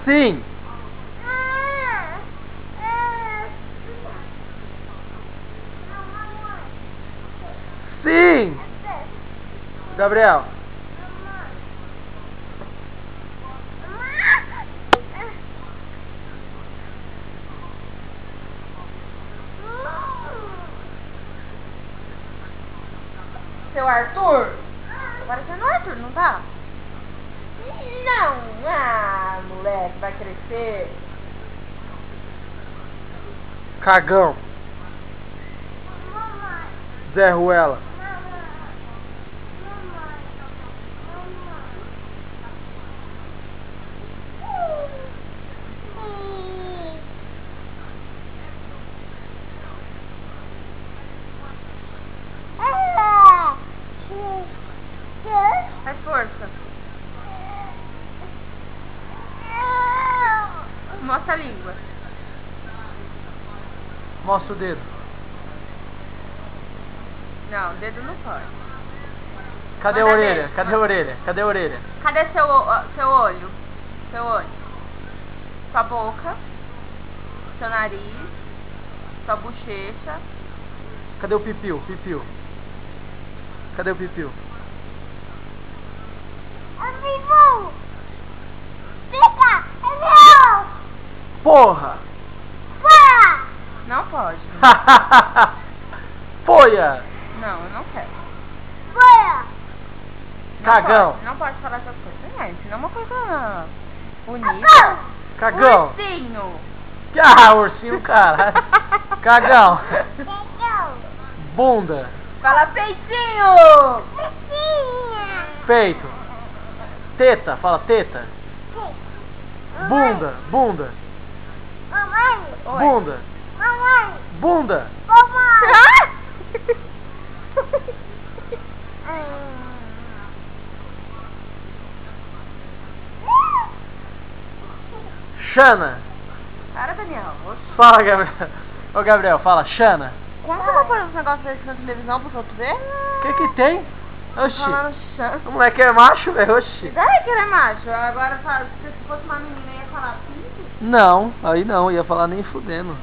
Sim. Sim. Gabriel. Seu Arthur? Parecendo o Arthur, não tá? Não. Ah, moleque, vai crescer. Cagão. Zé Ruela. Faz força. Mostra a língua. Mostra o dedo. Não, o dedo não pode. Cadê a Manda orelha? ver. Cadê a orelha? Cadê a orelha? Cadê seu olho? Seu olho. Sua boca. Seu nariz. Sua bochecha. Cadê o pipiu? Pipiu. Cadê o pipiu? Porra! Não pode. Poia! Não, eu não quero. Cagão! Não pode falar essas coisas. Gente, não é uma coisa bonita. Cagão! Ursinho. Ah, ursinho, cara! Cagão! Bunda! Fala peitinho. Peito! Teta! Fala teta! Bunda! Bunda! Oi. Bunda! Bunda! Xana! Para, Daniel. Oxe. Fala, Gabriel! Ô, Gabriel, fala, Xana! Como que eu vou pôr uns negócios desses na televisão pros outros ver? O que tem? Oxi! Falando chance. O moleque é macho, velho, oxi! Daí que ele é macho. Agora, se fosse uma menina, ia falar assim. Não, aí não, ia falar nem fudendo.